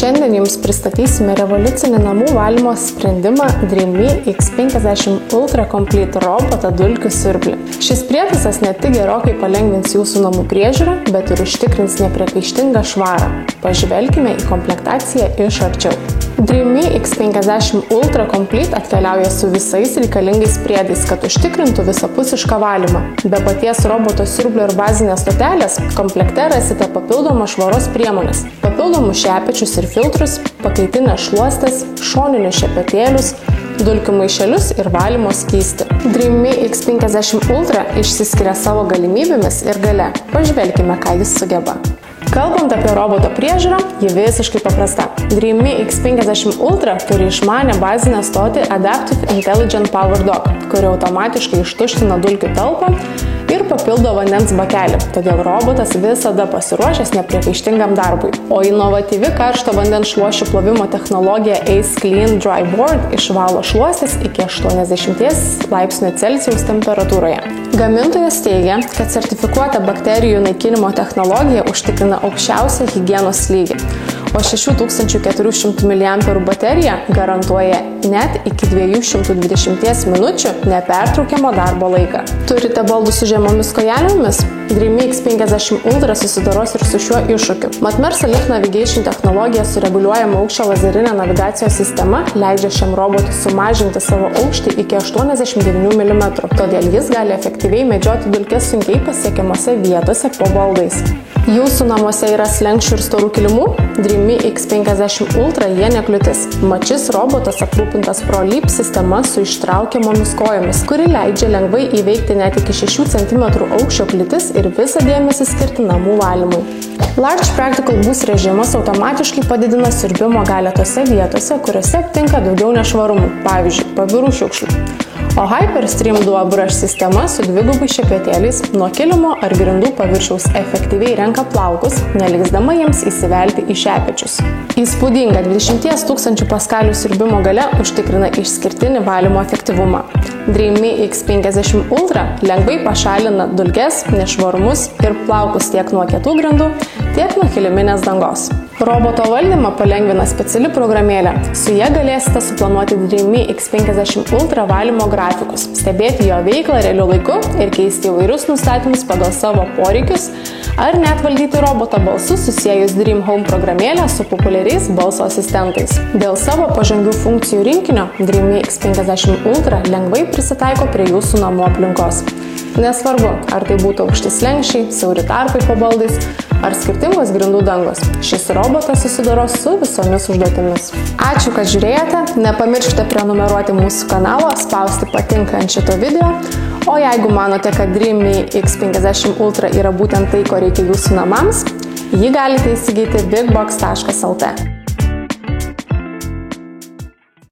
Šiandien jums pristatysime revoliucinį namų valymo sprendimą Dreamy X50 Ultra Complete robotą dulkių siurblį. Šis prietaisas ne tik gerokai palengvins jūsų namų priežiūrą, bet ir užtikrins nepriekaištingą švarą. Pažvelkime į komplektaciją iš arčiau. Dreamy X50 Ultra Complete atkeliauja su visais reikalingais priedais, kad užtikrintų visapusišką valymą. Be paties roboto siurblio ir bazinės stotelės, komplekte rasite papildomą švaros priemonės, papildomus šepečius ir filtrus, pakaitinės šluostes, šoninius šepetėlius, dulkių maišelius ir valymo skystį. Dreamy X50 Ultra išsiskiria savo galimybėmis ir galia. Pažvelkime, ką jis sugeba. Kalbant apie roboto priežiūrą, ji visiškai paprasta. Dreamy X50 Ultra turi išmanę bazinę stotį Adaptive Intelligent Power Dock, kuri automatiškai ištuština dulkių talpą ir papildo vandens bakelį, todėl robotas visada pasiruošęs nepriekaištingam darbui. O inovatyvi karšto vandens šluošių plovimo technologija Ace Clean Dry Board išvalo šluostis iki 80 laipsnių Celsijaus temperatūroje. Gamintojas teigia, kad sertifikuota bakterijų naikinimo technologija užtikrina aukščiausią higienos lygį, o 6400 mAh baterija garantuoja net iki 220 minučių nepertraukiamo darbo laiką. Turite baldų su žemomis kojelėmis? Dreamy X50 Ultra susidoros ir su šiuo iššūkiu. Matmersa Lift Navigation technologija su reguliuojama aukščio lazerinė navigacijos sistema leidžia šiam robotui sumažinti savo aukštį iki 89 mm, todėl jis gali efektyviai medžioti dulkes sunkiai pasiekiamose vietose po baldais. Jūsų namuose yra slenksčių ir storų kilimų? Dreamy X50 Ultra jie nekliūtis. Mat šis robotas aprūpintas ProLeap sistema su ištraukiamomis kojomis, kuri leidžia lengvai įveikti net iki 6 cm aukščio kliūtis ir visą dėmesį skirti namų valymui. Large Practical Boost režimas automatiškai padidina siurbimo galią tose vietose, kuriuose aptinka daugiau nešvarumų, pavyzdžiui, pabirų šiukšlių. O Hyperstream Dual Brush sistema su dvigubai šepetėliais nuo kilimo ar grindų paviršiaus efektyviai renka plaukus, neleisdama jiems įsivelti į šepečius. Įspūdinga 20 000 paskalių siurbimo galia užtikrina išskirtinį valymo efektyvumą. Dreamy X50 Ultra lengvai pašalina dulkes, nešvarumus ir plaukus tiek nuo kietų grindų, tiek nuo kiliminės dangos. Roboto valdymą palengvina speciali programėlė. Su ja galėsite suplanuoti Dreamy X50 Ultra valymo grafikus, stebėti jo veiklą realiu laiku ir keisti įvairius nustatymus pagal savo poreikius, ar net valdyti robotą balsu susiejus Dream Home programėlę su populiariais balso asistentais. Dėl savo pažangių funkcijų rinkinio Dreamy X50 Ultra lengvai prisitaiko prie jūsų namų aplinkos. Nesvarbu, ar tai būtų aukšti slenksčiai, siauri tarpai po baldais, ar skirtingos grindų dangos. Šis robotas susidoros su visomis užduotimis. Ačiū, kad žiūrėjote, nepamirškite prenumeruoti mūsų kanalą, spausti patinka ant šito video, o jeigu manote, kad Dreamy X50 Ultra yra būtent tai, ko reikia jūsų namams, jį galite įsigyti bigbox.lt.